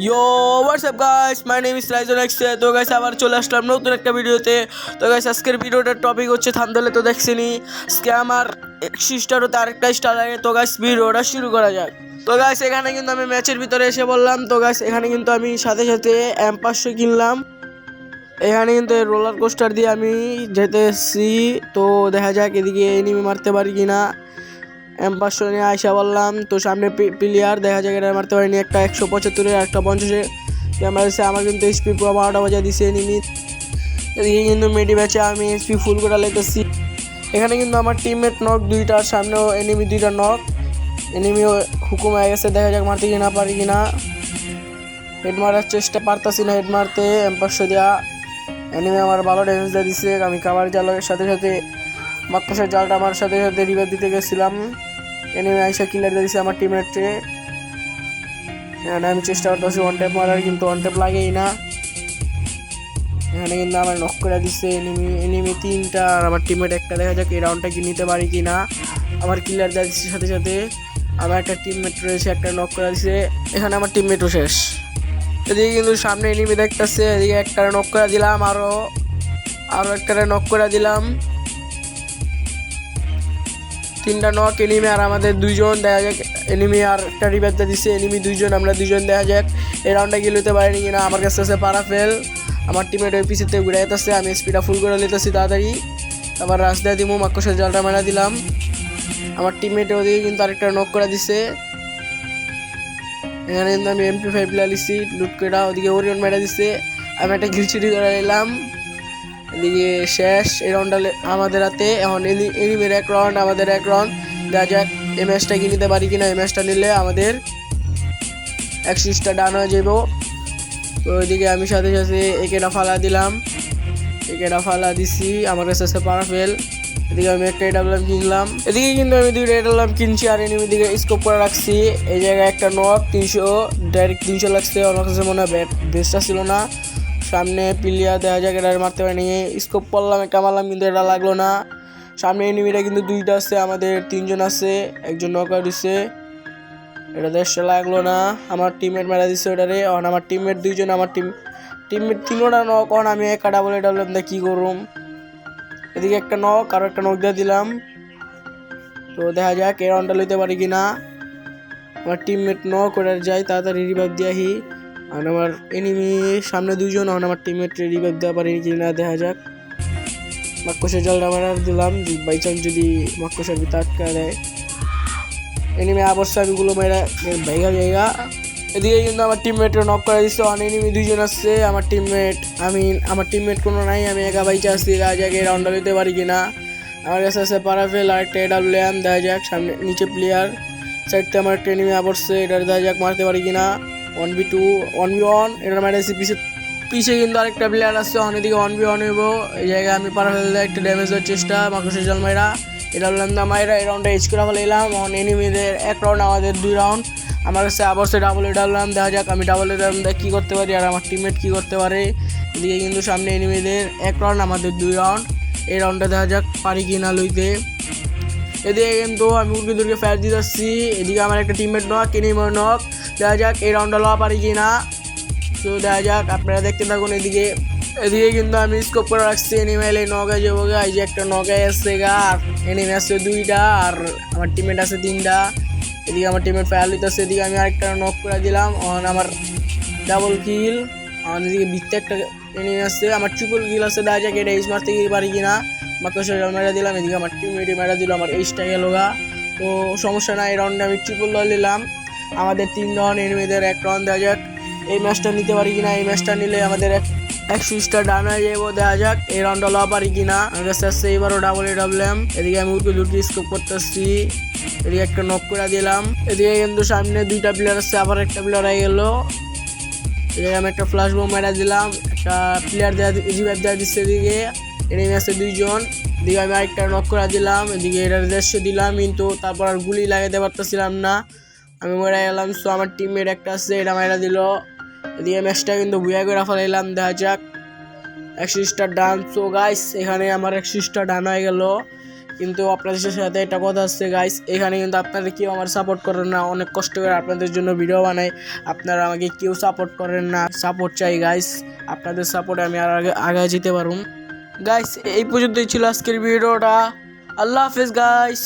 Yo WhatsApp guys, my name is Ryzen x. তো guys আবার চলে আসলাম নতুন একটা ভিডিওতে। তো গাইস আজকের ভিডিওটার টপিক হচ্ছে থাম্বনেলে তো দেখছেনই, স্ক্যামার স্টারতে আরেকটা স্টার লাগে। তো গাইস ভিডিওটা শুরু করা যাক। তো গাইস এখানে কিন্তু আমি ম্যাচের ভিতরে এসে বললাম। তো গাইস এখানে কিন্তু আমি সাথে সাথে M500 কিনলাম। এখানে কিন্তু রোলার কোস্টার দিয়ে আমি যেতেছি। তো দেখা যাক এদিকে এনিমি মারতে পারি কিনা। M500 নিয়ে আইসা বললাম। তো সামনে প্লেয়ার, দেখা যাক এটা মারতে পারিনি। একটা 175 একটা 50 মারছে। আমার কিন্তু এসপি পুরো 12টা বাজা দিছে এনিমি। এদিকে কিন্তু মেডি ম্যাচে আমি এসপি ফুল করে লাইতেছি। এখানে কিন্তু আমার টিমমেট নক দুইটার, সামনেও এনিমি দুইটা নক। এনিমি হুকুম হয়ে গেছে, দেখা যাক মারতে কিনা পারি কিনা। হেড মারার চেষ্টা পারতাছি না, হেড মারতে M500 দেওয়া। এনিমি আমার ভালো ড্যামেজ দিয়ে দিছে। আমি কাভার জালের সাথে সাথে মাক্কাসের জালটা আমার সাথে সাথে রিভাইভ দিতে গেছিলাম। এনিমি আইসা কিলার দিয়ে দিছে আমার টিমমেটে। এখানে আমি চেষ্টা করতেছি ওয়ান ট্যাপ মারার, কিন্তু ওয়ান ট্যাপ লাগেই না। এখানে কিন্তু আমার নক করে দিচ্ছে এনিমি 3টা আর আমার টিমমেট একটা। দেখা যাক এই রাউন্ডটা কি নিতে পারি কি না। আমার কিলার দিয়ে দিচ্ছে সাথে সাথে। আমার একটা টিমমেট রয়েছে, একটা নক করে দিচ্ছে। এখানে আমার টিমমেটও শেষ। এদিকে কিন্তু সামনে এনিমি দেখতেছে। এদিকে একটা নক করে দিলাম, আরো একটা নক করে দিলাম। 3টা নক এনিমি আর আমাদের 2জন। দেখা যাক এনিমি আর একটা রিভাইভ দিচ্ছে। এনিমি 2জন, আমরা 2জন। দেখা যাক এই রাউন্ডটা কি লইতে পারিনি কিনা। আমার কাছে আছে পারাফেল। আমার টিমের ওই পিছিয়ে ঘুরে যেতেছে। আমি স্পিডটা ফুল করে নিতেছি তাড়াতাড়ি। আবার রাশ দিয়ে দিমু, মাক্কসের জালটা মারা দিলাম। আমার টিমমেটে ওদিকে কিন্তু আরেকটা নক করে দিছে। এখানে কিন্তু আমি MP5 লিছি লুট করে। ওদিকে ওরিয়ন মেরা দিচ্ছে। আমি একটা ঘিলছিড়ি করে নিলাম। এদিকে শেষ এই রাউন্ডটা আমাদের হাতে। এখন এনিমির 1 রাউন্ড, আমাদের 1 রাউন্ড। দেখা যাক এই ম্যাচটা কি নিতে পারি কিনা। এই ম্যাচটা নিলে আমাদের 100টা ডান হয়ে যাব। তো ওইদিকে আমি সাথে সাথে একেটা ফালা দিলাম, একেটা ফালা দিছি। আমার কাছে আছে পারাফেল। এদিকে আমি একটা এডাবলাম কিনলাম। এদিকে কিন্তু আমি 2টা এডাবলাম কিনছি আর এনিমি দিকে স্কোপ করে রাখছি। এই জায়গায় একটা নক 300, ডাইরেক্ট 300 লাগছে। আমার কাছে মনে হয় বেস্টটা ছিল না। সামনে প্লেয়ার, দেখা যাক এটা মারতে পারিনি। স্কোপ করলাম, একটা মারলাম, কিন্তু এটা লাগলো না। সামনে এনিমিটা কিন্তু 2টা আছে, আমাদের 3জন আছে। একজন নক আউট দিচ্ছে, এটা দেশটা লাগলো না। আমার টিমমেট মারা দিচ্ছে ওটারে। এখন আমার টিমমেট 2জন, আমার টিমমেট 3টা নক। এখন আমি একা ডাবল এডাবলাম দিয়ে কী করুম। এদিকে একটা নক, আরও একটা নক দিয়ে দিলাম। তো দেখা যাক এই রাউন্ডটা লইতে পারি কি না। আমার টিমমেট নক করে যায়, তাড়াতাড়ি রিভাইভ দিয়াহি। আর আমার এনিমি সামনে 2জন। এখন আমার টিমমেট রিভাইভ দেওয়া পারি কি না, দেখা যাক। মাক্কসের জলটা মারার দিলাম, বাই চান্স যদি মাক্কসের ভিতরে আটকা দেয়। এনিমি অবশ্য আমি গুলো মেরা জায়গা। এদিকে কিন্তু আমার টিমমেটও নক করে দিচ্ছে। অন এনিমি 2জন আসছে। আমার টিমমেট কোনো নাই, আমি একা বাইচে আসছি। দেখা যাক এই রাউন্ডটা নিতে পারি কিনা। আমার কাছে আছে পারাফেল আর একটা এডাবলিয়াম। দেখা যাক সামনে নিচে প্লেয়ার সাইডতে আমার একটা এনিমি আবরছে। এটার দেখা যাক মারতে পারি কিনা। 1v2 1v1 এটা মারাইছি। পিছিয়ে কিন্তু আরেকটা প্লেয়ার আসছে। অনেকদিকে 1v1 হইব। এই জায়গায় আমি পারাফেল দিয়ে একটা ড্যামেজ দেওয়ার চেষ্টা। মাকড়সের জল মাইরা এটা বললাম মাইরা এই রাউন্ডে এইচ করে ফেলাম। এনিমিদের 1 রাউন্ড, আমাদের 2 রাউন্ড। আমার কাছে আবার সে ডাবল এডাবলাম। দেখা যাক আমি ডাবল এডাবলাম দিয়ে কী করতে পারি আর আমার টিমমেট কী করতে পারে। এদিকে কিন্তু সামনে এনিমিদের 1 রাউন্ড, আমাদের 2 রাউন্ড। এই রাউন্ডটা দেখা যাক পারি কি না লইতে। এদিকে কিন্তু আমি মুরগিদেরকে ফায়ার দিতে আসছি। এদিকে আমার একটা টিমমেট নক, এনিমি নক। দেখা যাক এই রাউন্ডটা লওয়া পারি কি না। তো দেখা যাক, আপনারা দেখতে থাকুন। এদিকে কিন্তু আমি স্কোপ করে রাখছি। এনিমি এলে নগায় যাবো গা। এই যে একটা নগায় আসছে গা, আর এনিমি আসছে 2টা আর আমার টিমমেট আছে 3টা। এদিকে আমার টিমমেট ফায়ার লিতেছে। এদিকে আমি আরেকটা নক করে দিলাম। আমার ডাবল কিল। আমার এদিকে ভিত্তে একটা এনিমি আসছে, আমার ট্রিপল কিল আছে। দেখা যাক এটা এইচ মারতে পারি কিনা। মাকড়সা জল মেরা দিলাম। এদিকে আমার টিমমেটই মেরা দিল, আমার এইচটা গেল গা। তো সমস্যা নাই, এই রাউন্ডে আমি ট্রিপল লয় নিলাম। আমাদের 3 রাউন্ড, এনিমিদের 1 রাউন্ড। দেখা যাক এই ম্যাচটা নিতে পারি কিনা। এই ম্যাচটা নিলে আমাদের 100টা ডান হয়ে যাবো। দেখা যাক এই রাউন্ডটা লওয়া পারি কিনা। আমার কাছে আসছে এবারও ডাবল এডাবলাম। এদিকে আমি উর্কি স্কোপ করতেছি। এদিকে একটা নক করে দিলাম। এদিকে কিন্তু সামনে 2টা প্লেয়ার আসছে, আবার একটা প্লেয়ার হয়ে গেল। এদিকে আমি একটা ফ্লাশ বোম মেরা দিলাম, একটা প্লেয়ার রিভাইভ দেওয়া দিচ্ছে। এদিকে এনিমি আছে 2জন। এদিকে আমি আরেকটা নক করে দিলাম। এদিকে এটার দেশে দিলাম, কিন্তু তারপর আর গুলি লাগাতে পারতেছিলাম না, আমি মরে গেলাম। সো আমার টিমমেট একটা আছে, এটা মারা দিল। এদিকে ম্যাচটা কিন্তু বুয়া করে ফেলাইলাম। দেখা যাক 100টা ডান। সো গাইস এখানে আমার 100টা ডান হয়ে গেল। কিন্তু আপনাদের সাথে একটা কথা আছে গাইস, এখানে কিন্তু আপনারা কেউ আমার সাপোর্ট করেন না, অনেক কষ্ট করে আপনাদের জন্য ভিডিও বানাই, আপনারা আমাকে কেউ সাপোর্ট করেন না। সাপোর্ট চাই গাইস, আপনাদের সাপোর্টে আমি আর আগে যেতে পারুম। গাইস এই পর্যন্তই ছিল আজকের ভিডিওটা। আল্লাহ হাফেজ গাইস।